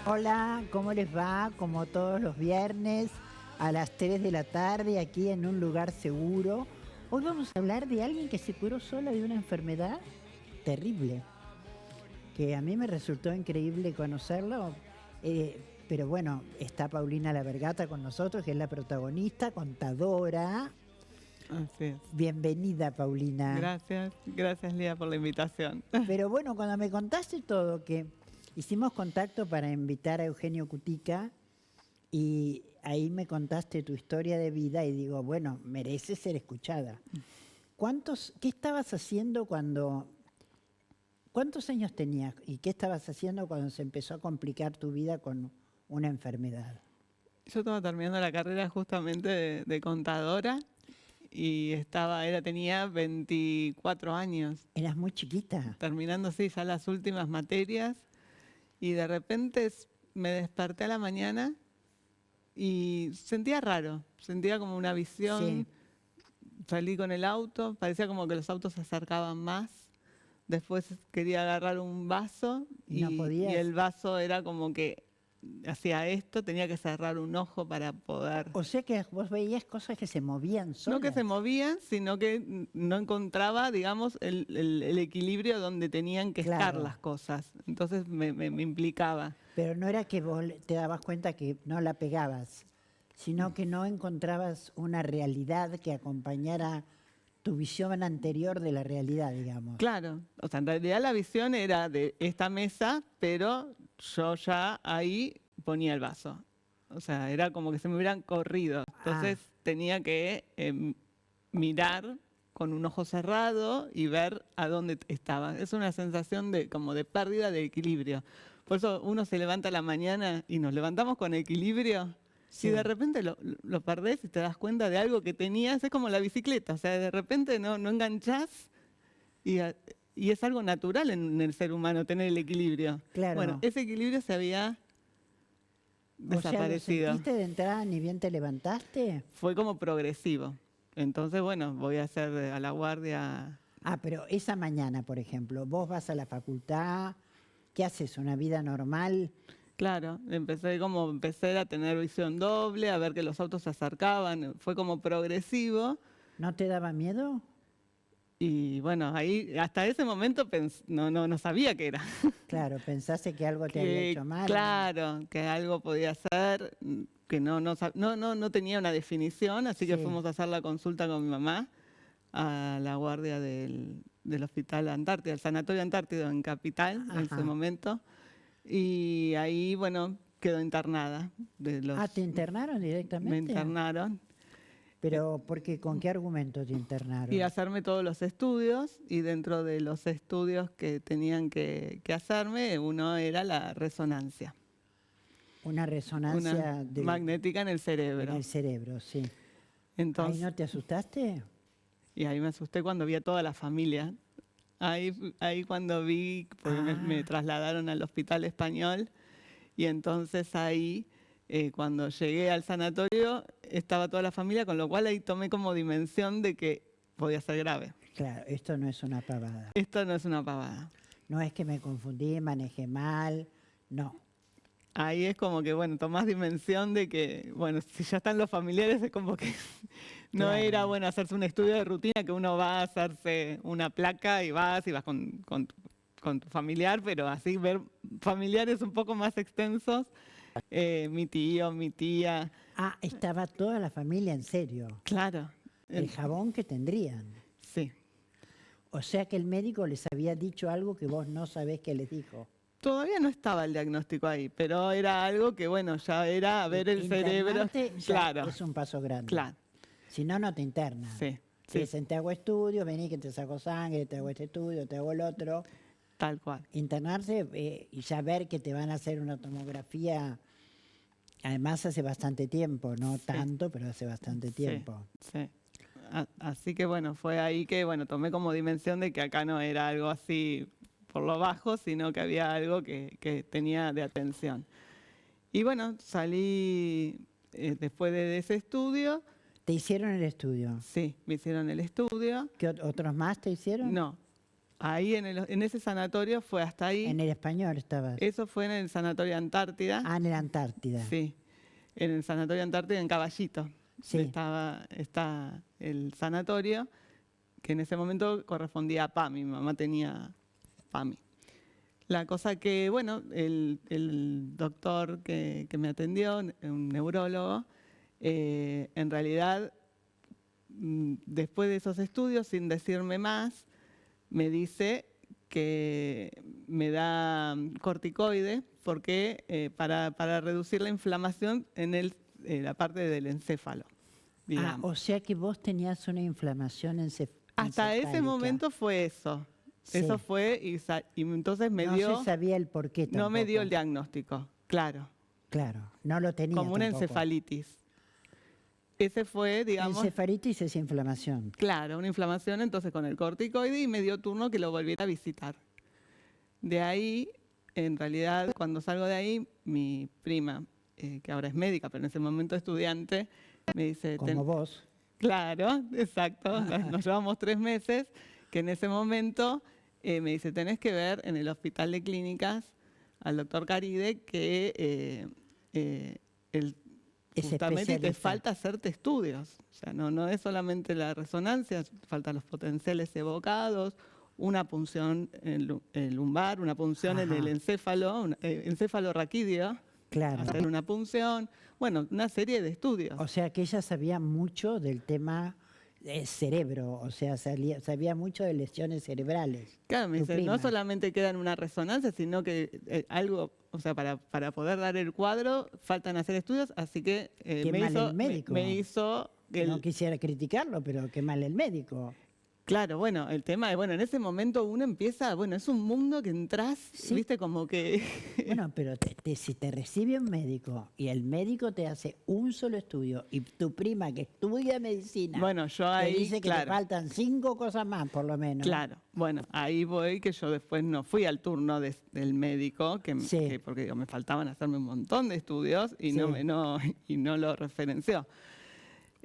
Hola, ¿cómo les va? Como todos los viernes a las 3 de la tarde, aquí en un lugar seguro. Hoy vamos a hablar de alguien que se curó sola de una enfermedad terrible, que a mí me resultó increíble conocerlo. Pero bueno, está Paulina La Vergata con nosotros, que es la protagonista, contadora. Así es. Bienvenida, Paulina. Gracias Lía por la invitación. Pero bueno, cuando me contaste todo, que hicimos contacto para invitar a Eugenio Cutica, y ahí me contaste tu historia de vida y digo, bueno, merece ser escuchada. ¿Qué estabas haciendo cuántos años tenías y qué estabas haciendo cuando se empezó a complicar tu vida con una enfermedad? Yo estaba terminando la carrera justamente de contadora y tenía 24 años, Eras muy chiquita. terminando sí, ya las últimas materias y de repente me desperté a la mañana y sentía raro, sentía como una Sí, visión, salí con el auto, parecía como que los autos se acercaban más. Después quería agarrar un vaso y no y podías. el vaso era como que hacía esto, tenía que cerrar un ojo para poder. O sea que vos veías cosas que se movían No que solas. se movían, sino que no encontraba, digamos, el equilibrio donde tenían que estar Claro, las cosas. Entonces me implicaba. pero no era que vos te dabas cuenta que no la pegabas, sino que no encontrabas una realidad que acompañara tu visión anterior de la realidad, digamos. Claro, o sea, en realidad la visión era de esta mesa, pero yo ya ahí ponía el vaso. O sea, era como que se me hubieran corrido. Ah, Entonces tenía que mirar con un ojo cerrado y ver a dónde estaba. Es una sensación de como de pérdida de equilibrio. Por eso uno se levanta a la mañana y nos levantamos con equilibrio y de sí. repente lo perdés y te das cuenta de algo que tenías. Es como la bicicleta, o sea, de repente no enganchás y, y es algo natural en el ser humano tener el equilibrio. Bueno, Claro. ese equilibrio se había O sea, ¿lo desaparecido. sentiste de entrada ni bien te levantaste? Fue como progresivo. Entonces, bueno, voy a hacer a la guardia. Ah, pero esa mañana, por ejemplo, vos vas a la facultad, ¿qué haces? ¿Una vida normal? Claro, empecé a tener visión doble, a ver que los autos se acercaban, fue como progresivo. ¿No te daba miedo? Y bueno, ahí hasta ese momento no sabía qué era. Claro, pensaste que algo te había Que hecho mal. claro, que algo podía ser, que no tenía una definición, así que Sí, fuimos a hacer la consulta con mi mamá a la guardia del Hospital Antártida, el Sanatorio Antártido en Capital en ese ajá. momento, y ahí, bueno, quedó internada. Ah, ¿te internaron Me directamente? internaron Pero, ¿con qué argumento te y internaron? hacerme todos los estudios, y dentro de los estudios que tenían que hacerme, uno era la resonancia, Una una resonancia magnética en el en cerebro. el cerebro, sí. ¿Ahí Entonces, no te asustaste? y ahí me asusté cuando vi a toda la familia. Ahí cuando vi, porque me Ah, trasladaron al hospital español, y entonces ahí, cuando llegué al sanatorio, estaba toda la familia, con lo cual ahí tomé como dimensión de que podía ser grave. claro, esto no es una pavada. Esto no es una pavada. No es que me confundí, manejé mal, no, Ahí es como que, bueno, tomás dimensión de que, bueno, si ya están los familiares, es como que no era claro. bueno hacerse un estudio de rutina, que uno va a hacerse una placa y vas con tu familiar, pero así ver familiares un poco más extensos, mi tío, mi tía, Ah, estaba toda la familia en serio. claro, El en- jabón que tendrían. sí. O sea que el médico les había dicho algo que vos no sabés que les dijo. Todavía no estaba el diagnóstico ahí, pero era algo que, bueno, ya era ver el cerebro, Internarte ya claro, es un paso grande. claro, Si no, no te internan. sí, Te sí, dicen, te hago estudio, vení que te saco sangre, te hago este estudio, te hago el otro. tal cual. Internarse y ya ver que te van a hacer una tomografía, además hace bastante tiempo, no Sí. tanto, pero hace bastante Sí, tiempo. sí. Así que bueno, fue ahí que bueno, tomé como dimensión de que acá no era algo así por lo bajo, sino que había algo que tenía de atención. Y bueno, salí después de ese estudio, ¿Te hicieron el estudio? sí, me hicieron el estudio, ¿Qué otros más te hicieron? no, ahí en ese sanatorio fue hasta ahí. En el Español estabas. Eso fue en el sanatorio Antártida. Ah, en el Antártida. Sí, en el sanatorio Antártida en Caballito. Sí. Está el sanatorio, que en ese momento correspondía a PAMI. Mi mamá tenía PAMI. La cosa que, bueno, el doctor que me atendió, un neurólogo, en realidad, después de esos estudios, sin decirme más, me dice que me da corticoide porque para reducir la inflamación en la parte del encéfalo, digamos. O sea que vos tenías una inflamación Hasta ese momento fue eso. Sí. Eso fue y entonces No se sabía el por qué tampoco. No me dio el diagnóstico, claro. Claro, no lo tenía Como una tampoco. encefalitis. Ese fue, digamos... Encefalitis es inflamación. Claro, una inflamación entonces con el corticoide y me dio turno que lo volviera a visitar. De ahí, en realidad, cuando salgo de ahí, mi prima, que ahora es médica, pero en ese momento estudiante, me dice... Como vos. Claro, exacto, nos llevamos 3 meses, que en ese momento me dice, tenés que ver en el hospital de clínicas al doctor Caride que justamente te falta hacerte estudios. O sea, no es solamente la resonancia, faltan los potenciales evocados, una punción en el lumbar, una punción en el encéfalo, encéfalo raquídeo. Claro. Hacer una punción, bueno, una serie de estudios. O sea que ella sabía mucho del tema cerebro, o sea, sabía mucho de lesiones cerebrales. Claro, me dice, no solamente queda en una resonancia, sino que algo, o sea, para poder dar el cuadro, faltan hacer estudios, así que me hizo... No quisiera criticarlo, pero qué mal el médico. Claro, bueno, el tema es, bueno, en ese momento uno empieza, bueno, es un mundo que entras, sí. Viste, como que... Bueno, pero si te recibe un médico y el médico te hace un solo estudio y tu prima que estudia medicina bueno, yo ahí, te dice que te faltan 5 cosas más, por lo menos. Claro, bueno, ahí voy que yo después no fui al turno del médico, porque digo, me faltaban hacerme un montón de estudios y no lo referenció.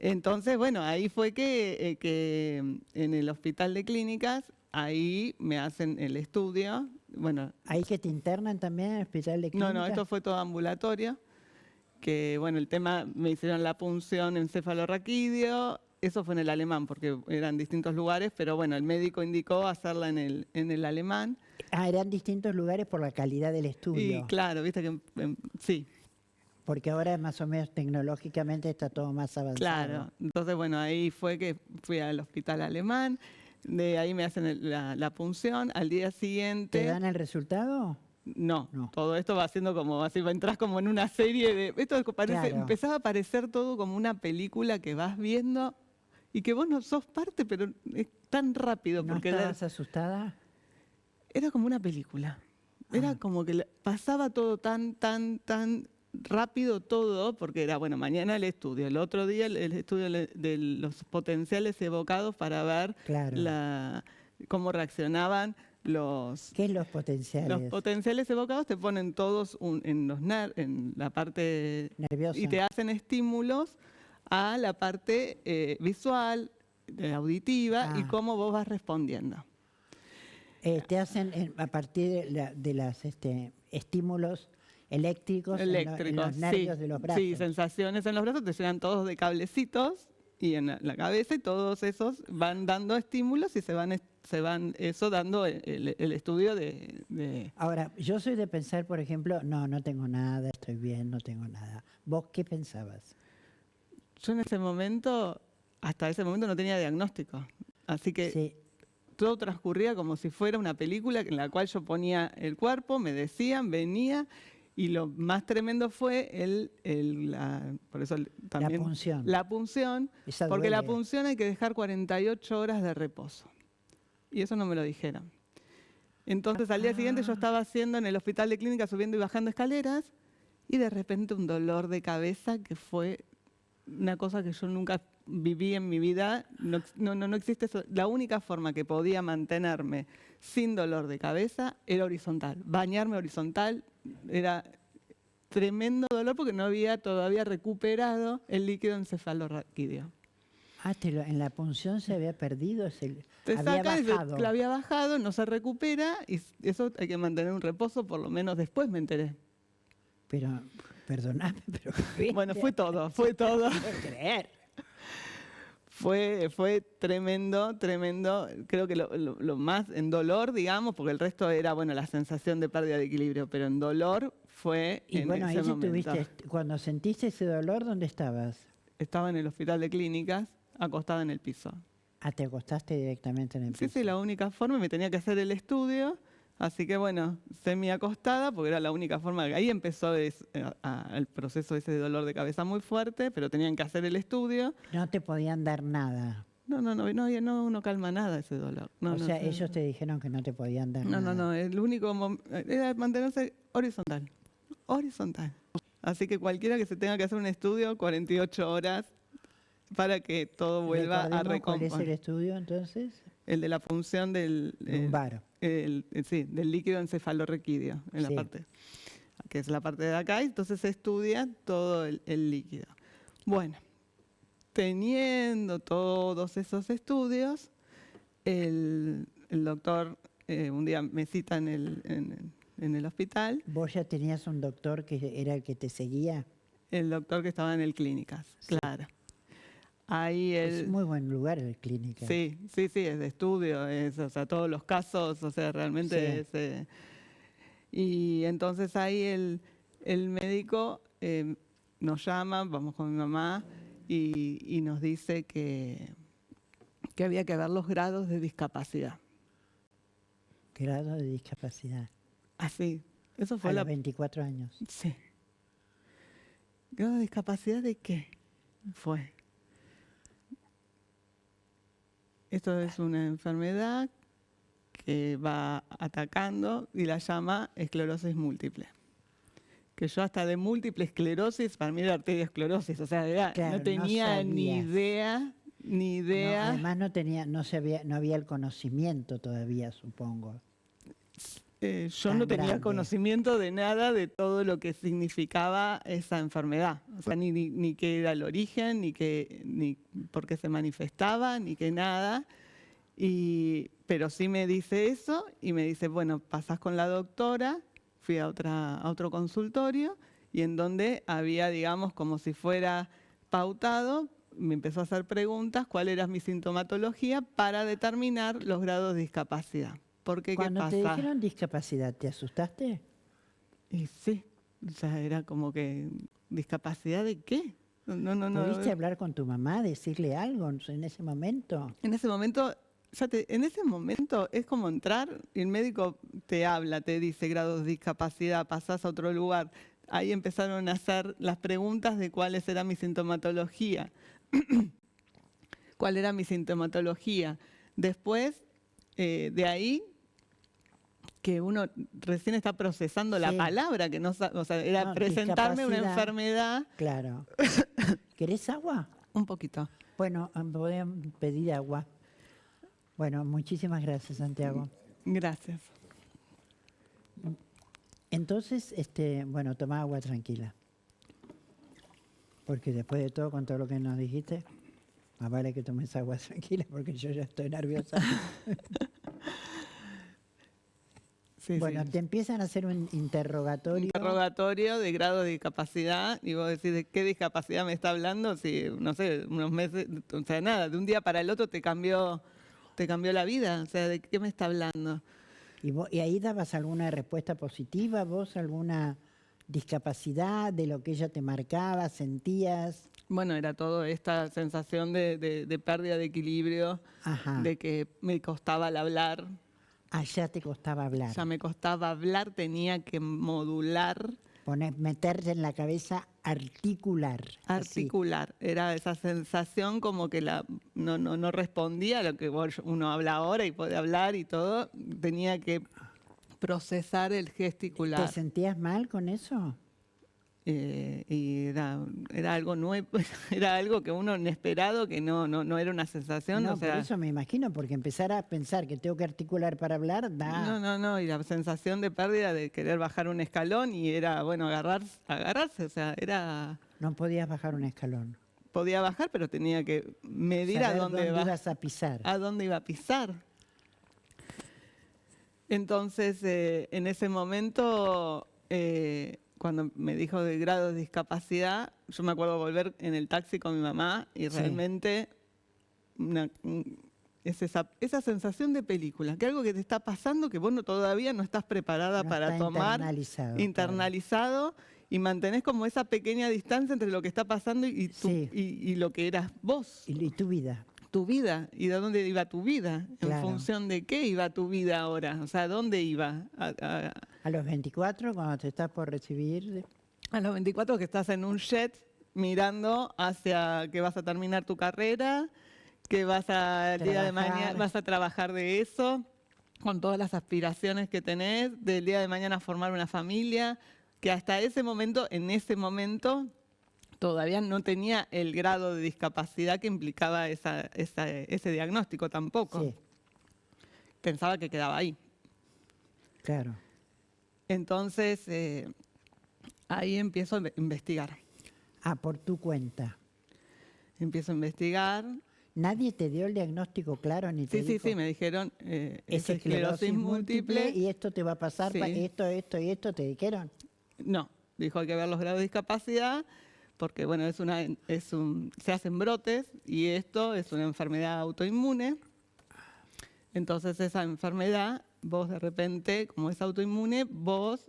Entonces, bueno, ahí fue que en el hospital de clínicas, ahí me hacen el estudio. Bueno, ¿ahí que te internan también en el hospital de clínicas? No, esto fue todo ambulatorio. Que, bueno, el tema, me hicieron la punción encefalorraquídeo. Eso fue en el alemán, porque eran distintos lugares, pero bueno, el médico indicó hacerla en el alemán. Eran distintos lugares por la calidad del estudio. Y claro, viste que sí. Porque ahora más o menos tecnológicamente está todo más avanzado. Claro, entonces bueno, ahí fue que fui al hospital alemán, de ahí me hacen la punción, al día siguiente... ¿Te dan el resultado? No, todo esto va haciendo como así, entras como en una serie de... Esto parece, empezaba a parecer todo como una película que vas viendo y que vos no sos parte, pero es tan rápido. ¿No porque estabas asustada? Era como una película. Era como que pasaba todo tan rápido todo, porque era, bueno, mañana el estudio, el otro día el estudio de los potenciales evocados para ver cómo reaccionaban los... ¿Qué es los potenciales? Los potenciales evocados te ponen todos en la parte nerviosa y te hacen estímulos a la parte visual, auditiva y cómo vos vas respondiendo. Te hacen a partir de los estímulos eléctricos en los nervios de los brazos. Sí, sensaciones en los brazos, te llenan todos de cablecitos y en la cabeza y todos esos van dando estímulos y se van eso dando el estudio de... Ahora, yo soy de pensar, por ejemplo, no tengo nada, estoy bien, no tengo nada. ¿Vos qué pensabas? Yo en ese momento, hasta ese momento no tenía diagnóstico, así que todo transcurría como si fuera una película en la cual yo ponía el cuerpo, me decían, venía... Y lo más tremendo fue por eso también la punción, porque la punción hay que dejar 48 horas de reposo. Y eso no me lo dijeron. Entonces al día siguiente yo estaba haciendo en el hospital de clínica, subiendo y bajando escaleras, y de repente un dolor de cabeza que fue una cosa que yo nunca viví en mi vida. No existe eso. La única forma que podía mantenerme sin dolor de cabeza era horizontal. Bañarme horizontal era tremendo dolor porque no había todavía recuperado el líquido encefalorraquídeo. Ah, en la punción se había perdido, Te había sacan, bajado. la había bajado, no se recupera y eso hay que mantener un reposo, por lo menos después me enteré. Pero, perdóname, pero qué Bueno, bestia. fue todo, fue todo. No puedo creer. Fue tremendo, tremendo. Creo que lo más en dolor, digamos, porque el resto era, bueno, la sensación de pérdida de equilibrio, pero en dolor fue Y en bueno, ahí ese sí momento. tuviste, cuando sentiste ese dolor, ¿dónde estabas? Estaba en el hospital de clínicas, acostada en el piso. Ah, te acostaste directamente en el Sí, piso. sí, la única forma, me tenía que hacer el estudio, así que bueno, semi acostada, porque era la única forma. Ahí empezó el proceso ese de dolor de cabeza muy fuerte, pero tenían que hacer el estudio. No te podían dar nada. No calma nada ese dolor. O sea, ellos te dijeron que no te podían dar No, nada. el único era mantenerse horizontal, horizontal. Así que cualquiera que se tenga que hacer un estudio, 48 horas para que todo vuelva a Recordemos cuál es el recomponer. estudio entonces. El de la punción Lumbar. sí, del líquido encefalorraquídeo, en la Sí. parte, que es la parte de acá, y entonces se estudia todo el líquido. Bueno, teniendo todos esos estudios, el doctor un día me cita en el hospital, ¿Vos ya tenías un doctor que era el que te seguía? el doctor que estaba en el clínicas, Sí. claro. Ahí Es un muy buen lugar el clínica. sí, es de estudio, o sea, todos los casos, o sea, realmente Sí. es... y entonces ahí el médico nos llama, vamos con mi mamá, y nos dice que había que ver los grados de discapacidad. Grado de discapacidad. Así, eso fue A los 24 años. Sí. ¿Grado de discapacidad de qué fue? Esto es una enfermedad que va atacando y la llama esclerosis múltiple. Que yo hasta de múltiple esclerosis, para mí era arteriosclerosis, o sea, Claro, no tenía no ni sabías. idea. No, además no había el conocimiento todavía, supongo. Yo tan no tenía grande. conocimiento de nada de todo lo que significaba esa enfermedad. O sea, ni qué era el origen, ni por qué se manifestaba, ni qué nada. Pero sí me dice eso y me dice, bueno, pasás con la doctora. Fui a otro consultorio y en donde había, digamos, como si fuera pautado, me empezó a hacer preguntas, cuál era mi sintomatología para determinar los grados de discapacidad. ¿Por qué? ¿Qué Cuando te pasa? dijeron discapacidad, ¿te asustaste? Y sí, o sea, era como que, ¿discapacidad de qué? No. ¿Pudiste hablar con tu mamá, decirle algo en ese momento? En ese momento, en ese momento es como entrar y el médico te habla, te dice grados de discapacidad, pasás a otro lugar. Ahí empezaron a hacer las preguntas de cuál era mi sintomatología. ¿Cuál era mi sintomatología? Después, de ahí, que uno recién está procesando la Sí. palabra, que no sabe, o sea, era No, presentarme una discapacidad. enfermedad. Claro. ¿Querés agua? Un poquito. Bueno, voy a pedir agua. Bueno, muchísimas gracias, Santiago. Gracias. Entonces, bueno, toma agua tranquila. Porque después de todo, con todo lo que nos dijiste, más vale que tomes agua tranquila porque yo ya estoy nerviosa. Sí, Bueno, sí. te empiezan a hacer un interrogatorio. Interrogatorio de grado de discapacidad y vos decís de qué discapacidad me está hablando, si no sé, unos meses, o sea, nada, de un día para el otro te cambió la vida, o sea, ¿de qué me está hablando? ¿Y ahí dabas alguna respuesta positiva, vos alguna discapacidad de lo que ella te marcaba, sentías? Bueno, era toda esta sensación de pérdida de equilibrio, Ajá. de que me costaba el hablar, Allá te costaba hablar. ya me costaba hablar, tenía que modular, Meterte en la cabeza articular. Así. articular. Era esa sensación como que no respondía a lo que uno habla ahora y puede hablar y todo. Tenía que procesar el ¿Te gesticular. sentías mal con eso? Y era algo nuevo, era algo que uno inesperado, que no era una sensación. No, o sea, por eso me imagino, porque empezar a pensar que tengo que articular para hablar, da. No, y la sensación de pérdida de querer bajar un escalón y era, bueno, agarrarse, o sea, era... No podías bajar un escalón. podía bajar, pero tenía que medir Saber dónde ibas a pisar. a dónde iba a pisar. Entonces, en ese momento, cuando me dijo del grado de discapacidad, yo me acuerdo volver en el taxi con mi mamá y Sí. realmente es esa sensación de película, que algo que te está pasando que vos todavía no estás preparada No para está tomar, internalizado, internalizado, y mantenés como esa pequeña distancia entre lo que está pasando Sí. y lo que eras vos, Y tu vida. tu vida, y de dónde iba tu vida, en Claro. función de qué iba tu vida ahora, o sea, dónde iba. A los 24, cuando te estás por recibir, A los 24 que estás en un jet mirando hacia que vas a terminar tu carrera, que el día de mañana Trabajar. vas a trabajar de eso, con todas las aspiraciones que tenés, del día de mañana formar una familia, que hasta ese momento, en ese momento, todavía no tenía el grado de discapacidad que implicaba ese diagnóstico tampoco. sí, Pensaba que quedaba ahí. claro. Entonces, ahí empiezo a investigar. Ah, por tu cuenta. Empiezo a investigar. Nadie te dio el diagnóstico claro ni te Sí, dijo, me dijeron, es esclerosis múltiple y esto te va a pasar, Sí. esto y esto, ¿te dijeron? No, dijo hay que ver los grados de discapacidad, porque bueno, se hacen brotes y esto es una enfermedad autoinmune. Entonces esa enfermedad, vos de repente, como es autoinmune, vos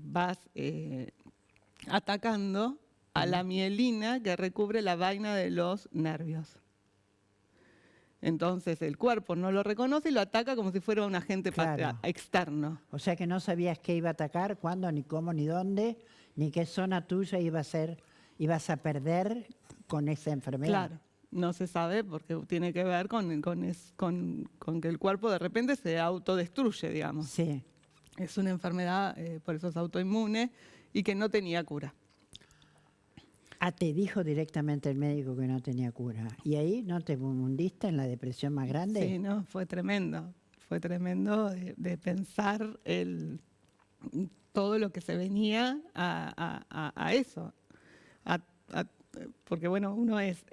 vas atacando a la mielina que recubre la vaina de los nervios. Entonces el cuerpo no lo reconoce y lo ataca como si fuera un agente Claro. externo. O sea que no sabías qué iba a atacar, cuándo, ni cómo, ni dónde, ni qué zona tuya ibas a perder con esa enfermedad. Claro, no se sabe porque tiene que ver con que el cuerpo de repente se autodestruye, digamos. Sí. Es una enfermedad, por eso es autoinmune, y que no tenía cura. Ah, te dijo directamente el médico que no tenía cura. ¿Y ahí no te hundiste en la depresión más grande? Sí, no, fue tremendo. Fue tremendo de pensar todo lo que se venía a eso. Porque bueno, uno es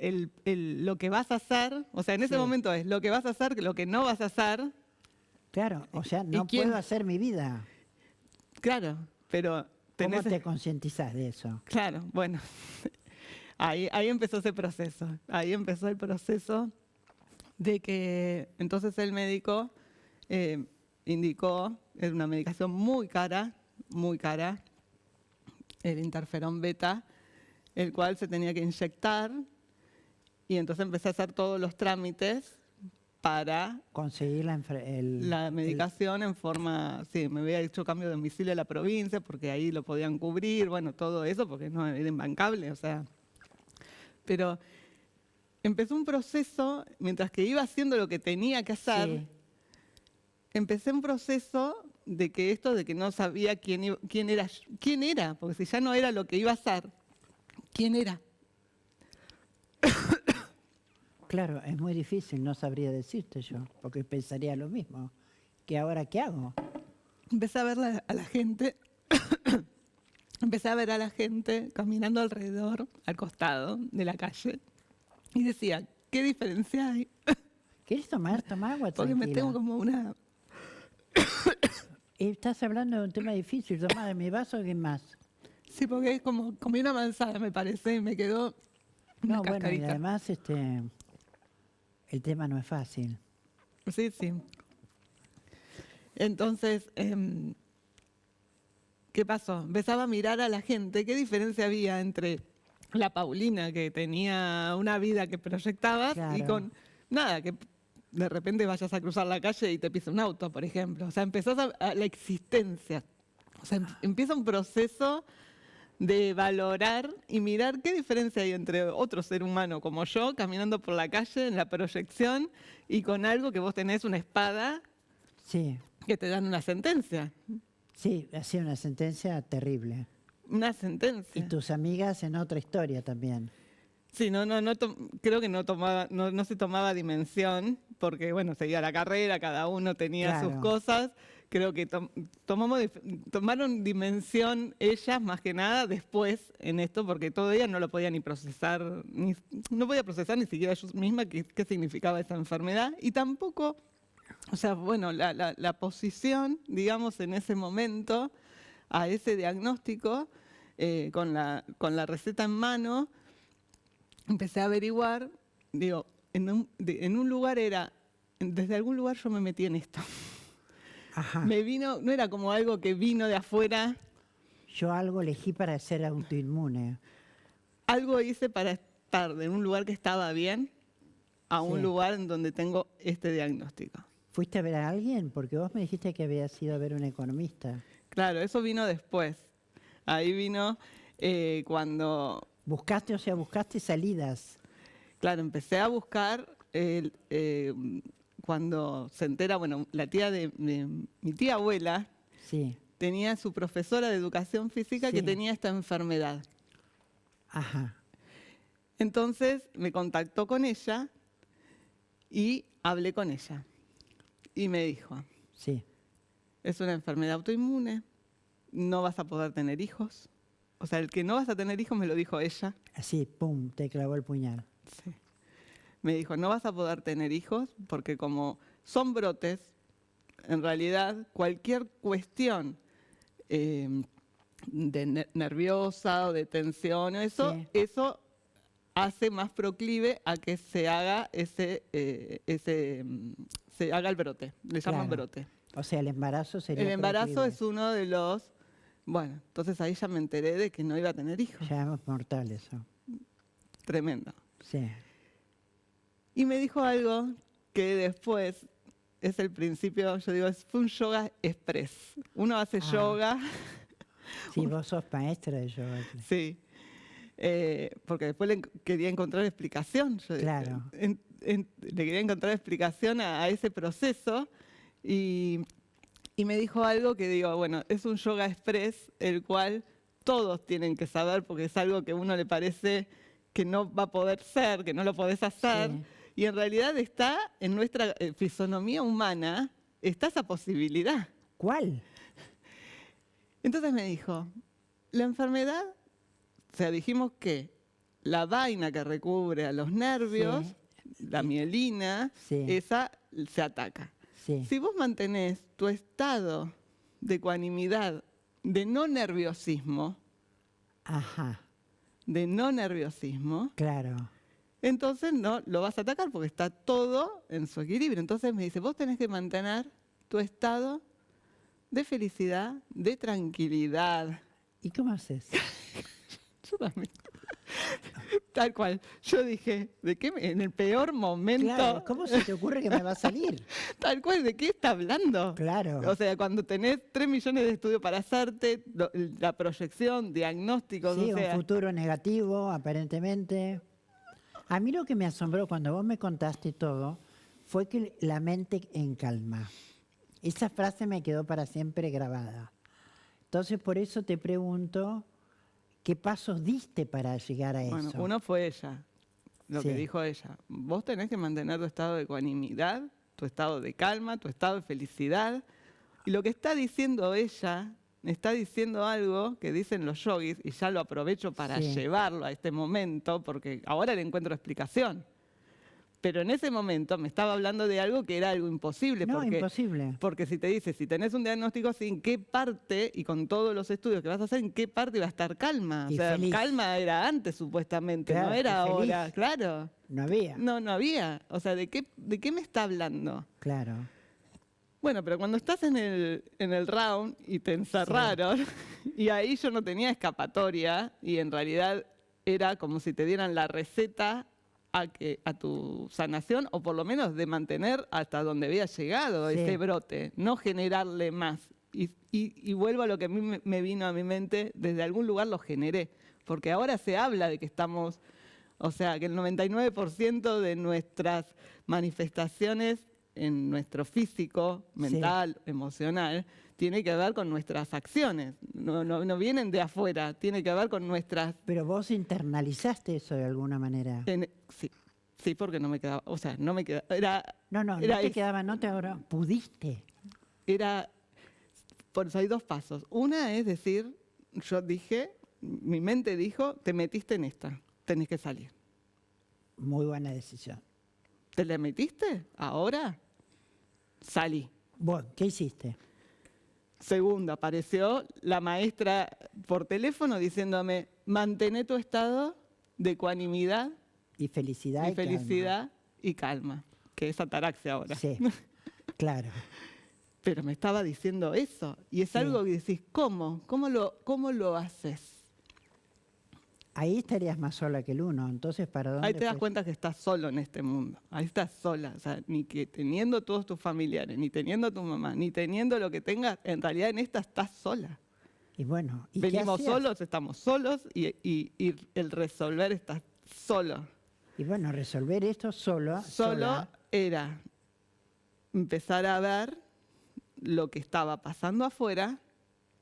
lo que vas a hacer, o sea, en ese Sí. momento es lo que vas a hacer, lo que no vas a hacer. Claro, o sea, ¿Y no quién? puedo hacer mi vida. Claro, pero ¿Cómo te concientizás de eso? Claro, bueno, ahí empezó ese proceso. Ahí empezó el proceso de que entonces el médico indicó, era una medicación muy cara, el interferón beta, el cual se tenía que inyectar, y entonces empecé a hacer todos los trámites para Conseguir la medicación en forma, sí, me había hecho cambio de domicilio a la provincia porque ahí lo podían cubrir, bueno, todo eso porque no era imbancable, o sea. Pero empezó un proceso, mientras que iba haciendo lo que tenía que hacer, Sí. empecé un proceso de que no sabía quién era, porque si ya no era lo que iba a hacer, ¿quién era? Claro, es muy difícil, no sabría decirte yo, porque pensaría lo mismo. ¿Qué ahora qué hago? Empecé a ver a la gente, empecé a ver a la gente caminando alrededor, al costado de la calle, y decía, ¿qué diferencia hay? ¿Quieres tomar? Toma agua, Porque me tranquila. tengo como una... Estás hablando de un tema difícil, toma de mi vaso, ¿qué más? Sí, porque es como comí una manzana, me parece, y me quedó una No, bueno, y cascarita. además el tema no es fácil. Sí, sí. Entonces, ¿qué pasó? Empezaba a mirar a la gente, ¿qué diferencia había entre la Paulina, que tenía una vida que proyectabas, y Claro. con nada, que de repente vayas a cruzar la calle y te pisa un auto, por ejemplo? O sea, empezás a la existencia. O sea, empieza un proceso de valorar y mirar qué diferencia hay entre otro ser humano como yo, caminando por la calle en la proyección, y con algo que vos tenés una espada Sí, que te dan una sentencia. sí, ha sido una sentencia terrible. Una Y sentencia. tus amigas en otra historia también. Sí, creo que no se tomaba dimensión, porque bueno, seguía la carrera, cada uno tenía sus Claro. cosas. Creo que tomaron dimensión ellas más que nada después en esto, porque todavía no lo podía ni procesar, no podía procesar ni siquiera yo misma qué significaba esa enfermedad, y tampoco, o sea, bueno, la posición, digamos, en ese momento a ese diagnóstico, con la receta en mano, empecé a averiguar, digo, en un lugar desde algún lugar yo me metí en esto. Ajá. Me vino, no era como algo que vino de afuera, Yo algo elegí para ser autoinmune. algo hice para estar en un lugar que estaba bien a un Sí. lugar en donde tengo este diagnóstico. ¿Fuiste a ver a alguien? Porque vos me dijiste que habías ido a ver a un economista. Claro, eso vino después. Ahí vino cuando, Buscaste, o sea, buscaste salidas. claro, empecé a buscar cuando se entera, bueno, la tía de mi tía abuela Sí. tenía su profesora de educación física que Sí. tenía esta enfermedad. Ajá. Entonces me contactó con ella y hablé con ella. Y me dijo, Sí. es una enfermedad autoinmune, no vas a poder tener hijos. O sea, el que no vas a tener hijos me lo dijo ella. Así, pum, te clavó el puñal. Sí. Me dijo, no vas a poder tener hijos porque como son brotes, en realidad cualquier cuestión nerviosa o de tensión, Sí. eso hace más proclive a que se haga se haga el brote, le llaman Claro. brote. O sea, el embarazo sería El embarazo proclive. es uno de los, bueno, entonces ahí ya me enteré de que no iba a tener hijos, Ya es mortal eso. tremendo. Sí. Y me dijo algo que después es el principio, yo digo, fue un yoga express. Uno hace Ah. yoga, Sí, vos sos maestra de yoga. sí, porque después quería encontrar explicación. Claro. Le quería encontrar explicación a ese proceso y me dijo algo que digo, bueno, es un yoga express, el cual todos tienen que saber porque es algo que a uno le parece que no va a poder ser, que no lo podés hacer. Sí. Y en realidad está en nuestra fisonomía humana, está esa posibilidad. ¿Cuál? Entonces me dijo, la enfermedad, o sea, dijimos que la vaina que recubre a los nervios, la mielina, Sí. esa se ataca. Sí. Si vos mantenés tu estado de ecuanimidad, de no nerviosismo, Ajá. Claro. entonces no lo vas a atacar porque está todo en su equilibrio. Entonces me dice, vos tenés que mantener tu estado de felicidad, de tranquilidad. ¿Y cómo haces? Yo también. Tal cual. Yo dije, en el peor momento, Claro, ¿cómo se te ocurre que me va a salir? tal cual, ¿de qué está hablando? Claro. O sea, cuando tenés 3 millones de estudios para hacerte, la proyección, diagnósticos, Sí, o un sea, futuro negativo, aparentemente. A mí lo que me asombró cuando vos me contaste todo fue que la mente en calma. Esa frase me quedó para siempre grabada. Entonces, por eso te pregunto, ¿qué pasos diste para llegar a bueno, eso? uno fue ella, lo que Sí. dijo ella. Vos tenés que mantener tu estado de ecuanimidad, tu estado de calma, tu estado de felicidad. Y lo que está diciendo ella, está diciendo algo que dicen los yogis, y ya lo aprovecho para Sí. llevarlo a este momento, porque ahora le encuentro explicación. Pero en ese momento me estaba hablando de algo que era algo imposible. No, porque, imposible. porque si te dice, si tenés un diagnóstico así, ¿en qué parte, y con todos los estudios que vas a hacer, en qué parte iba a estar calma? O Y sea, feliz. calma era antes supuestamente, Claro, no y era feliz. ahora. Claro. No había. No había. O sea, ¿de qué me está hablando? Claro. Bueno, pero cuando estás en el round y te encerraron, y ahí yo no tenía escapatoria, y en realidad era como si te dieran la receta a tu sanación, o por lo menos de mantener hasta donde había llegado Sí. ese brote, no generarle más. Y vuelvo a lo que a mí me vino a mi mente, desde algún lugar lo generé, porque ahora se habla de que estamos, o sea, que el 99% de nuestras manifestaciones en nuestro físico, mental, emocional, tiene que ver con nuestras acciones. No vienen de afuera, tiene que ver con nuestras... Pero vos internalizaste eso de alguna manera. Sí, Sí, porque no me quedaba, o sea, no me quedaba, era, No era te eso. quedaba, no te ahora. Pudiste. Era, por eso hay dos pasos. Una es decir, yo dije, mi mente dijo, te metiste en esta, tenés que salir. Muy buena decisión. ¿Te la metiste? Ahora salí. Bueno, ¿qué hiciste? Segundo, apareció la maestra por teléfono diciéndome, mantén tu estado de ecuanimidad Y felicidad y y calma. felicidad y calma, que es ataraxia ahora. Sí, claro. Pero me estaba diciendo eso. Y es Sí. algo que decís, ¿cómo? ¿Cómo lo haces? Ahí estarías más sola que el uno. Entonces, ¿para dónde Ahí te das fue? cuenta que estás solo en este mundo. Ahí estás sola. O sea, ni que teniendo todos tus familiares, ni teniendo a tu mamá, ni teniendo lo que tengas, en realidad en esta estás sola. Y bueno, ¿y qué Venimos hacías? solos, estamos solos y el resolver está solo. Y bueno, resolver esto Solo sola. era empezar a ver lo que estaba pasando afuera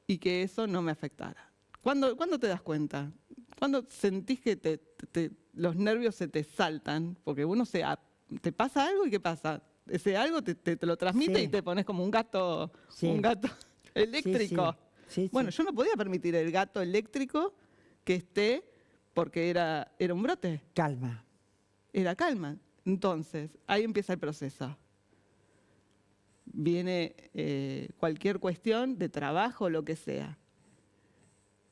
y que eso no me afectara. ¿Cuándo te das cuenta? ¿Cuándo sentís que los nervios se te saltan? Porque uno te pasa algo y ¿qué pasa? Ese algo te lo transmite Sí. y te pones como un gato Sí. eléctrico. Sí, Bueno, sí. yo no podía permitir el gato eléctrico que esté porque era un brote, Calma. era calma. Entonces, ahí empieza el proceso. Viene cualquier cuestión de trabajo, lo que sea.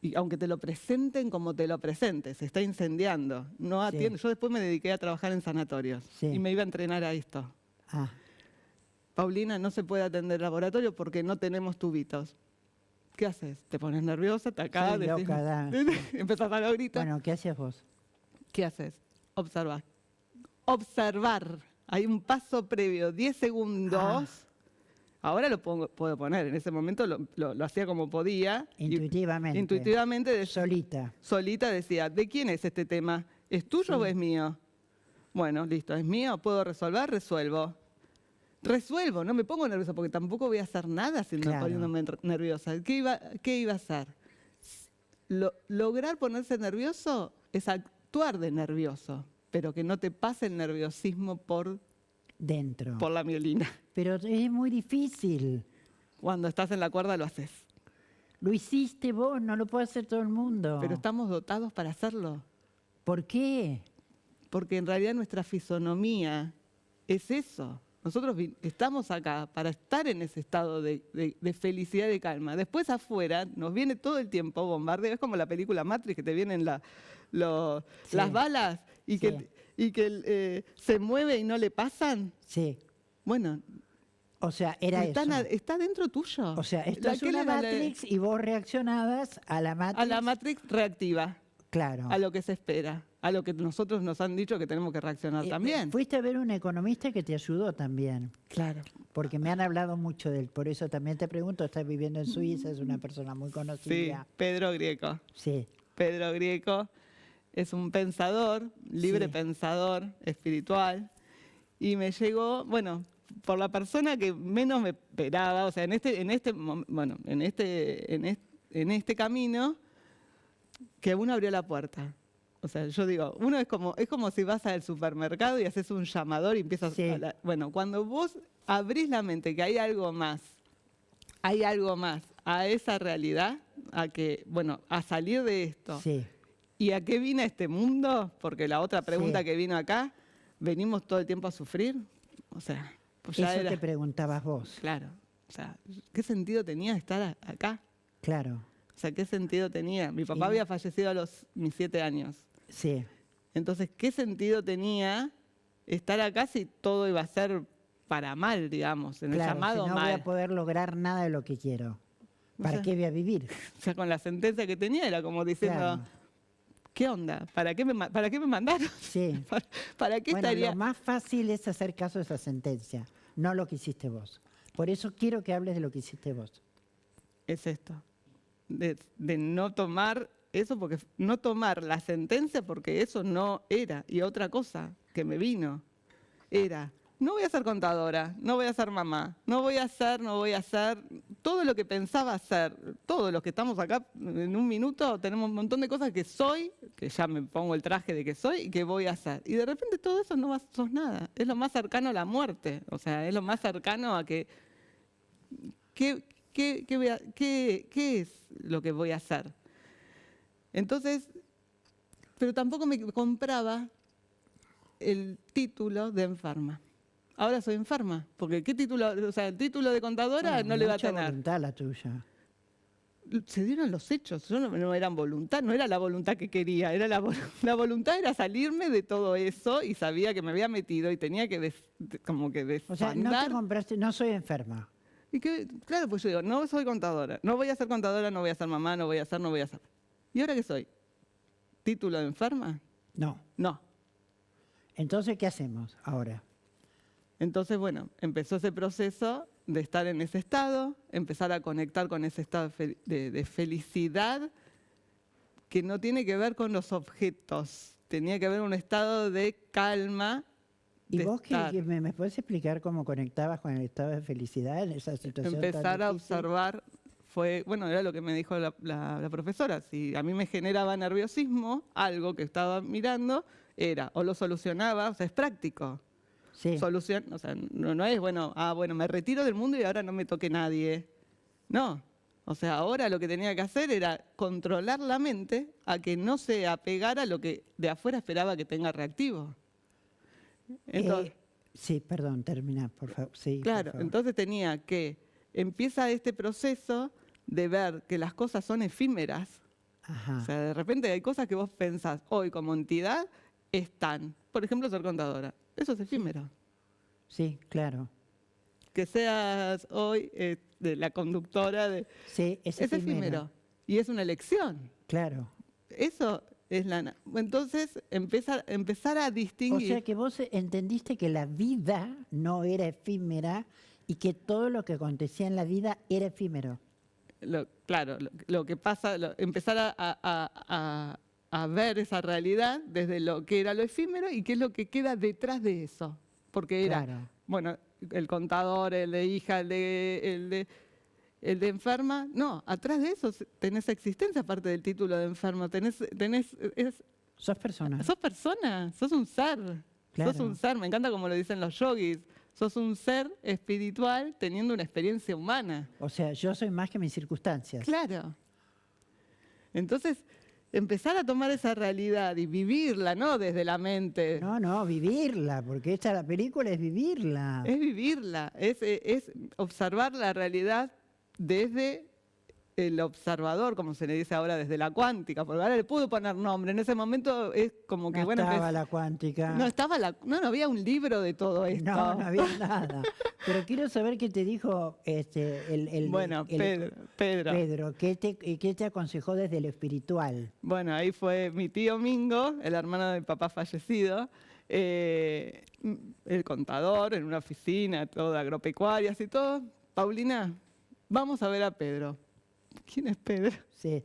Y aunque te lo presenten como te lo presentes, se está incendiando, no Sí. atiende. Yo después me dediqué a trabajar en sanatorios Sí. y me iba a entrenar a esto. Ah, Paulina, no se puede atender laboratorio porque no tenemos tubitos. ¿Qué haces? ¿Te pones nerviosa? ¿Te acá? Sí, loca, Empezás a dar gritos. bueno, ¿qué hacías vos? ¿Qué haces? Observar. Observar. Hay un paso previo, 10 segundos. Ah. Ahora lo puedo poner. En ese momento lo hacía como podía. y Intuitivamente. intuitivamente Solita. solita decía, ¿de quién es este tema? ¿Es tuyo Sí. o es mío? Bueno, listo, ¿es mío? ¿Puedo resolver? Resuelvo. Resuelvo, no me pongo nerviosa porque tampoco voy a hacer nada si me Claro. poniéndome nerviosa. ¿Qué iba a hacer? Lograr ponerse nervioso es actuar de nervioso, pero que no te pase el nerviosismo por Dentro. la mielina. Pero es muy difícil. Cuando estás en la cuerda lo haces. Lo hiciste vos, no lo puede hacer todo el mundo. Pero estamos dotados para hacerlo. ¿Por qué? Porque en realidad nuestra fisonomía es eso. Nosotros estamos acá para estar en ese estado de felicidad y de calma. Después afuera nos viene todo el tiempo bombardeo. Es como la película Matrix, que te vienen Sí. las balas y Sí. que se mueve y no le pasan. Sí. Bueno, O sea, era eso. está dentro tuyo. O sea, esto La es que una le da Matrix y vos reaccionabas a la Matrix. a la Matrix reactiva, Claro. a lo que se espera, a lo que nosotros nos han dicho que tenemos que reaccionar también. Fuiste a ver un economista que te ayudó también. Claro. Porque me han hablado mucho de él. Por eso también te pregunto, estás viviendo en Suiza, es una persona muy Sí, conocida. Pedro Grieco. Sí. Pedro Grieco es un pensador, libre Sí. pensador, espiritual, y me llegó, bueno, por la persona que menos me esperaba, o sea, en este camino, que uno abrió la puerta. O sea, yo digo, uno es como si vas al supermercado y haces un llamador y empiezas Sí. bueno, cuando vos abrís la mente que hay algo más a esa realidad, a salir de esto. Sí. ¿Y a qué vine a este mundo? Porque la otra pregunta Sí. que vino acá, ¿venimos todo el tiempo a sufrir? O sea, pues ya Eso era. te preguntabas vos. Claro. O sea, ¿qué sentido tenía estar acá? Claro. O sea, ¿qué sentido tenía? Mi papá Sí. había fallecido a mis 7 años. Sí. Entonces, ¿qué sentido tenía estar acá si todo iba a ser para mal, digamos, en el Claro, llamado si no mal? voy a poder lograr nada de lo que quiero. O ¿Para sea, qué voy a vivir? O sea, con la sentencia que tenía era como diciendo, Claro. ¿qué onda? ¿Para qué me mandaron? Sí. ¿Para qué Bueno, estaría? lo más fácil es hacer caso a esa sentencia, no lo que hiciste vos. Por eso quiero que hables de lo que hiciste vos. Es esto, de no tomar eso, porque no tomar la sentencia porque eso no era. Y otra cosa que me vino era, no voy a ser contadora, no voy a ser mamá, no voy a ser, todo lo que pensaba hacer, todos los que estamos acá en un minuto, tenemos un montón de cosas que soy, que ya me pongo el traje de que soy y que voy a hacer. Y de repente todo eso no sos nada. Es lo más cercano a la muerte. O sea, es lo más cercano a que... ¿Qué es lo que voy a hacer? Entonces, pero tampoco me compraba el título de enferma. Ahora soy enferma, porque ¿qué título? O sea, el título de contadora Bueno, no le va a mucha tener. voluntad la tuya. Se dieron los hechos, yo no eran voluntad, no era la voluntad que quería, era la voluntad era salirme de todo eso y sabía que me había metido y tenía que como que O sea, no desandar. te compraste, no soy enferma. Y que, claro, pues yo digo, no soy contadora, no voy a ser contadora, no voy a ser mamá, no voy a ser. ¿Y ahora qué soy? ¿Título de enferma? No. No. Entonces, ¿qué hacemos ahora? Entonces, bueno, empezó ese proceso de estar en ese estado, empezar a conectar con ese estado de felicidad que no tiene que ver con los objetos, tenía que ver un estado de calma. ¿Y vos me puedes explicar cómo conectabas con el estado de felicidad en esa situación tan Empezar a difícil? observar era lo que me dijo la profesora. Si a mí me generaba nerviosismo, algo que estaba mirando, o lo solucionaba, o sea, es práctico. Sí. O sea, no es, bueno, me retiro del mundo y ahora no me toque nadie. No. O sea, ahora lo que tenía que hacer era controlar la mente a que no se apegara a lo que de afuera esperaba que tenga reactivo. Entonces, sí, perdón, termina, por favor. Sí, claro, por favor. entonces empieza este proceso de ver que las cosas son efímeras. Ajá. O sea, de repente hay cosas que vos pensás hoy como entidad están. Por ejemplo, ser contadora. Eso es efímero. Sí, claro. Que seas hoy de la conductora de... Sí, es efímero. Y es una elección. Claro. Eso es Entonces, empezar a distinguir... O sea que vos entendiste que la vida no era efímera y que todo lo que acontecía en la vida era efímero. Claro, lo que pasa, empezar a ver esa realidad desde lo que era lo efímero y qué es lo que queda detrás de eso. Porque era, Claro. bueno, el contador, el de hija, el de enferma. No, atrás de eso tenés existencia aparte del título de enferma. Sos persona. Sos persona, sos un ser. Claro. Sos un ser, me encanta como lo dicen los yogis. Sos un ser espiritual teniendo una experiencia humana. O sea, yo soy más que mis circunstancias. Claro. Entonces, empezar a tomar esa realidad y vivirla, no desde la mente. No, vivirla, porque la película es vivirla. Es vivirla, es observar la realidad desde el observador, como se le dice ahora, desde la cuántica, porque ahora le puedo poner nombre. En ese momento es como que, No bueno... estaba la cuántica. No había un libro de todo esto. No había nada. Pero quiero saber qué te dijo Pedro, ¿qué te aconsejó desde lo espiritual? Bueno, ahí fue mi tío Mingo, el hermano de mi papá fallecido, el contador en una oficina, todo de agropecuarias y todo. Paulina, vamos a ver a Pedro. ¿Quién es Pedro? Sí.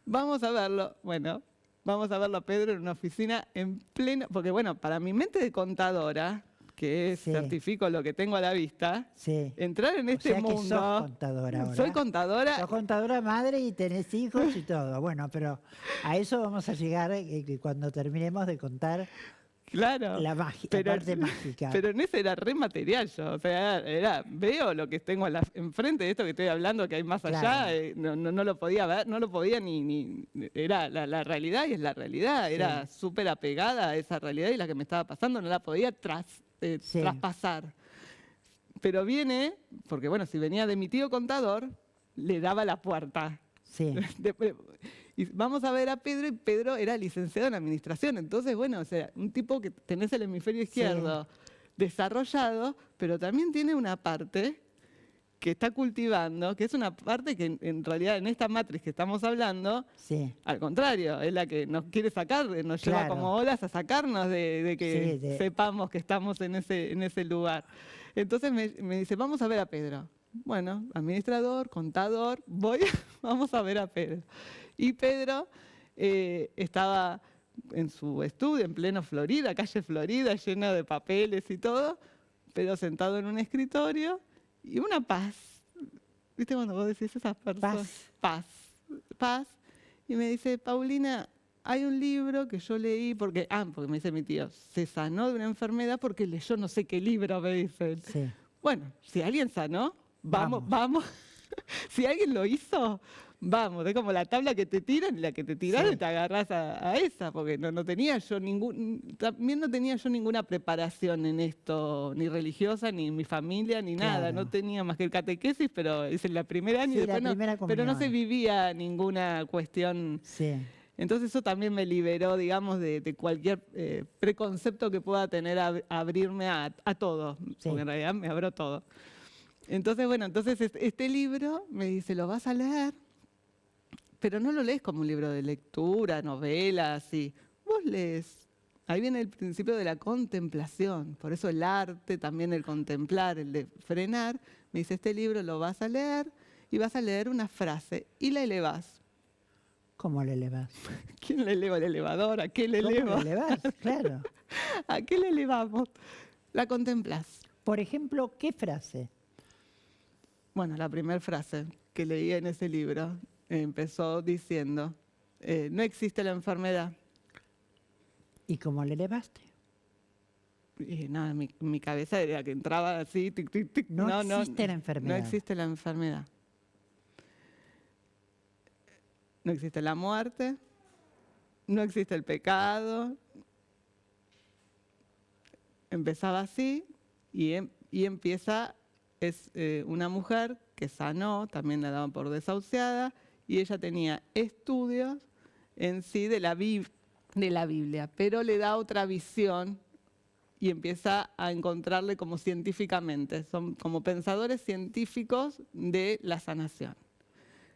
Vamos a verlo. Bueno, vamos a verlo a Pedro en una oficina en pleno... Porque bueno, para mi mente de contadora, que es, Sí. certifico lo que tengo a la vista, Sí. entrar en O este sea que mundo... sos contadora ahora. Soy contadora. Sos contadora madre y tenés hijos y todo. Bueno, pero a eso vamos a llegar cuando terminemos de contar Claro. la parte mágica. Pero en ese era re material yo. O sea, veo lo que tengo enfrente de esto que estoy hablando, que hay más allá. Claro. No lo podía ver, no lo podía ni era la realidad y es la realidad. Sí. Era súper apegada a esa realidad y la que me estaba pasando no la podía Sí. traspasar. Pero viene, porque bueno, si venía de mi tío contador, le daba la puerta. Sí. Y vamos a ver a Pedro, y Pedro era licenciado en administración. Entonces, bueno, o sea, un tipo que tenés el hemisferio izquierdo desarrollado, pero también tiene una parte que está cultivando, que es una parte que en realidad en esta matriz que estamos hablando, Sí. al contrario, es la que nos quiere sacar, nos lleva Claro. como olas a sacarnos de que Sí, sepamos que estamos en ese lugar. Entonces me dice, vamos a ver a Pedro. Bueno, administrador, contador, vamos a ver a Pedro. Y Pedro estaba en su estudio, en pleno Florida, calle Florida, lleno de papeles y todo, pero sentado en un escritorio y una paz ¿Viste cuando vos decís esas personas? Paz. Paz. Y me dice, Paulina, hay un libro que yo leí, porque me dice mi tío, se sanó de una enfermedad porque leyó no sé qué libro, me dicen. Sí. Bueno, si alguien sanó, Vamos. vamos. Si alguien lo hizo, vamos. Es como la tabla que te tiran y la que te tiraron Sí. te agarrás a esa, porque no tenía yo también no tenía yo ninguna preparación en esto, ni religiosa, ni en mi familia, ni nada. Claro. No tenía más que el catequesis, pero es en la primera año y Sí, la después no, primera pero no se comunión. vivía ninguna cuestión. Sí. Entonces eso también me liberó, digamos, de cualquier preconcepto que pueda tener abrirme a todo, Sí. porque en realidad me abro todo. Entonces, bueno, entonces este libro me dice, lo vas a leer, pero no lo lees como un libro de lectura, novela, así. Vos lees, ahí viene el principio de la contemplación, por eso el arte, también el contemplar, el de frenar. Me dice, este libro lo vas a leer y vas a leer una frase y la elevás. ¿Cómo le elevas? ¿Quién le eleva el elevador? ¿A qué le ¿Cómo le eleva? elevas? Claro. ¿A qué le elevamos? La contemplás. Por ejemplo, ¿qué frase? Bueno, la primera frase que leí en ese libro empezó diciendo, no existe la enfermedad. ¿Y cómo le elevaste? Y nada, mi cabeza era que entraba así, tic, tic, tic. No existe la enfermedad. No existe la enfermedad. No existe la muerte, no existe el pecado. Empezaba así y empieza, es una mujer que sanó, también la daban por desahuciada, y ella tenía estudios en sí de la Biblia, pero le da otra visión y empieza a encontrarle como científicamente, son como pensadores científicos de la sanación.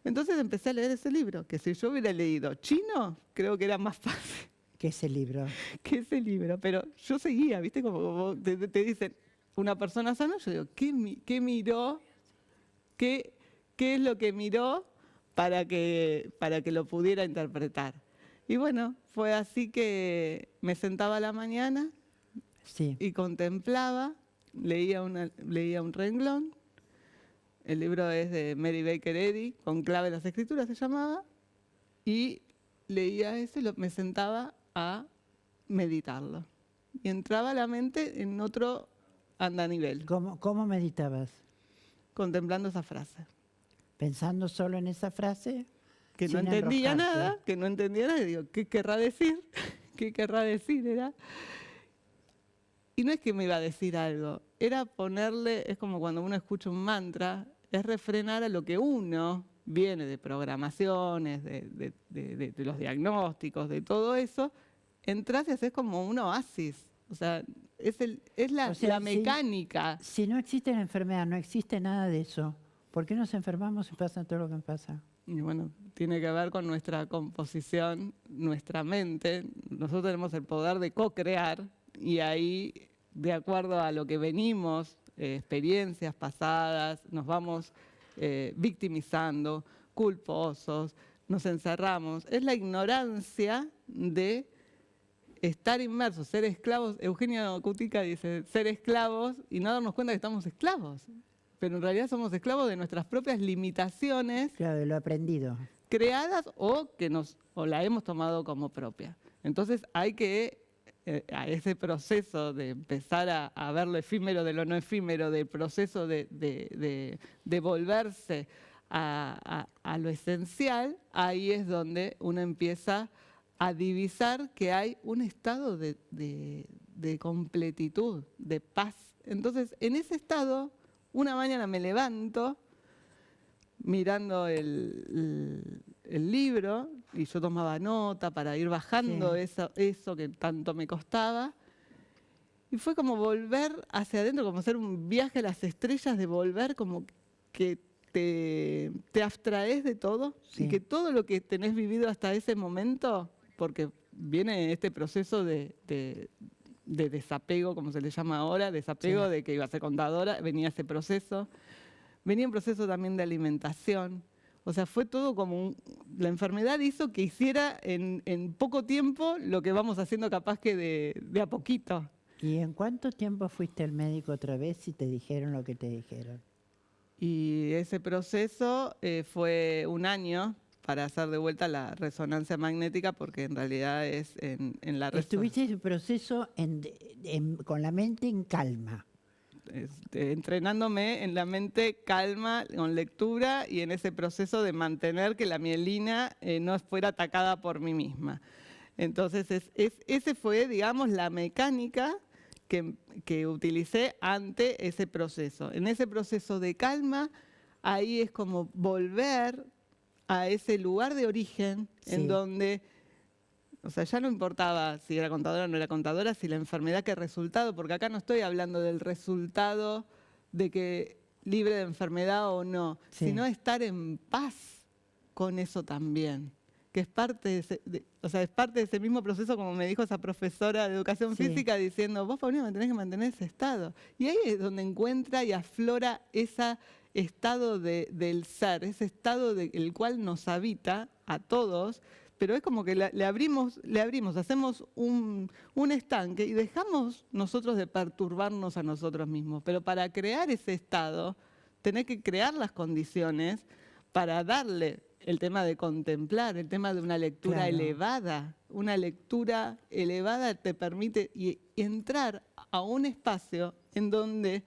Entonces empecé a leer ese libro, que si yo hubiera leído chino, creo que era más fácil ¿Qué es el libro? que ese libro, pero yo seguía, ¿viste? Como te dicen, una persona sana, yo digo, ¿qué miró? ¿Qué es lo que miró para que lo pudiera interpretar? Y bueno, fue así que me sentaba a la mañana Sí. y contemplaba, leía un renglón. El libro es de Mary Baker Eddy, Con clave en las escrituras se llamaba, y leía eso y me sentaba a meditarlo. Y entraba la mente en otro andanivel, ¿Cómo meditabas? contemplando esa frase. ¿Pensando solo en esa frase? Que no Sin entendía enroscarte. nada, y digo, ¿qué querrá decir? ¿Qué querrá decir? Era. Y no es que me iba a decir algo, era ponerle, es como cuando uno escucha un mantra, es refrenar a lo que uno viene de programaciones, de los diagnósticos, de todo eso, entras y haces como un oasis. O sea, es O sea, la mecánica. Si no existe la enfermedad, no existe nada de eso, ¿por qué nos enfermamos y pasa todo lo que pasa? Y bueno, tiene que ver con nuestra composición, nuestra mente. Nosotros tenemos el poder de co-crear y ahí, de acuerdo a lo que venimos, experiencias pasadas, nos vamos victimizando, culposos, nos encerramos. Es la ignorancia de estar inmersos, ser esclavos. Eugenio Cutica dice, ser esclavos y no darnos cuenta que estamos esclavos. Pero en realidad somos esclavos de nuestras propias limitaciones Claro, de lo aprendido. creadas o la hemos tomado como propia. Entonces hay que, a ese proceso de empezar a ver lo efímero de lo no efímero, del proceso de volverse a lo esencial, ahí es donde uno empieza a divisar que hay un estado de completitud, de paz. Entonces, en ese estado, una mañana me levanto mirando el libro y yo tomaba nota para ir bajando Sí. eso que tanto me costaba. Y fue como volver hacia adentro, como hacer un viaje a las estrellas, de volver como que te abstraes de todo Sí. y que todo lo que tenés vivido hasta ese momento, porque viene este proceso de desapego, como se le llama ahora, desapego Sí. de que iba a ser contadora, venía ese proceso. Venía un proceso también de alimentación. O sea, fue todo como la enfermedad hizo que hiciera en poco tiempo lo que vamos haciendo capaz que de a poquito. ¿Y en cuánto tiempo fuiste al médico otra vez y te dijeron lo que te dijeron? Y ese proceso fue un año para hacer de vuelta la resonancia magnética, porque en realidad es en la Estuviste en ese proceso con la mente en calma. Entrenándome en la mente calma, con lectura y en ese proceso de mantener que la mielina no fuera atacada por mí misma. Entonces, ese fue, digamos, la mecánica que utilicé ante ese proceso. En ese proceso de calma, ahí es como volver a ese lugar de origen, Sí. en donde, o sea, ya no importaba si era contadora o no era contadora, si la enfermedad, qué resultado, porque acá no estoy hablando del resultado de que libre de enfermedad o no, Sí. sino estar en paz con eso también, que es parte es parte de ese mismo proceso, como me dijo esa profesora de educación Sí. física, diciendo, vos, Paulina, tenés que mantener ese estado. Y ahí es donde encuentra y aflora ese estado del ser, ese estado del cual nos habita a todos, pero es como que le abrimos, hacemos un estanque y dejamos nosotros de perturbarnos a nosotros mismos. Pero para crear ese estado, tenés que crear las condiciones para darle el tema de contemplar, el tema de una lectura Claro. elevada. Una lectura elevada te permite entrar a un espacio en donde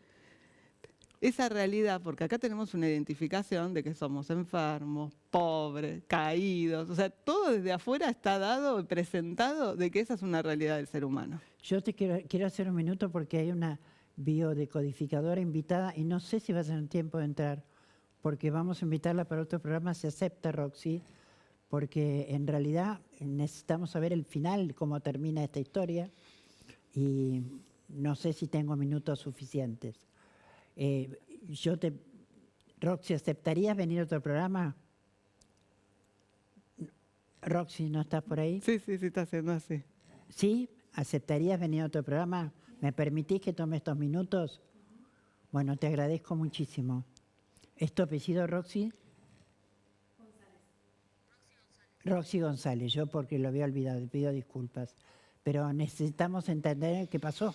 esa realidad, porque acá tenemos una identificación de que somos enfermos, pobres, caídos, o sea, todo desde afuera está dado y presentado de que esa es una realidad del ser humano. Yo te quiero hacer un minuto porque hay una biodecodificadora invitada y no sé si va a tener tiempo de entrar, porque vamos a invitarla para otro programa, se acepta, Roxy, porque en realidad necesitamos saber el final, cómo termina esta historia, y no sé si tengo minutos suficientes. Roxy, ¿aceptarías venir a otro programa? Roxy, ¿no estás por ahí? Sí, está haciendo así. ¿Sí? ¿Aceptarías venir a otro programa? ¿Me permitís que tome estos minutos? Bueno, te agradezco muchísimo. ¿Es tu apellido, Roxy? Roxy González, yo porque lo había olvidado, pido disculpas. Pero necesitamos entender qué pasó.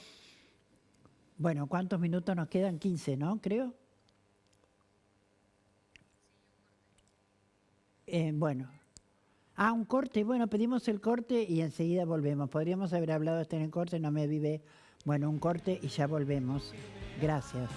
Bueno, ¿cuántos minutos nos quedan? 15, ¿no? Creo. Bueno. Un corte. Bueno, pedimos el corte y enseguida volvemos. Podríamos haber hablado hasta en el corte, no me avivé. Bueno, un corte y ya volvemos. Gracias.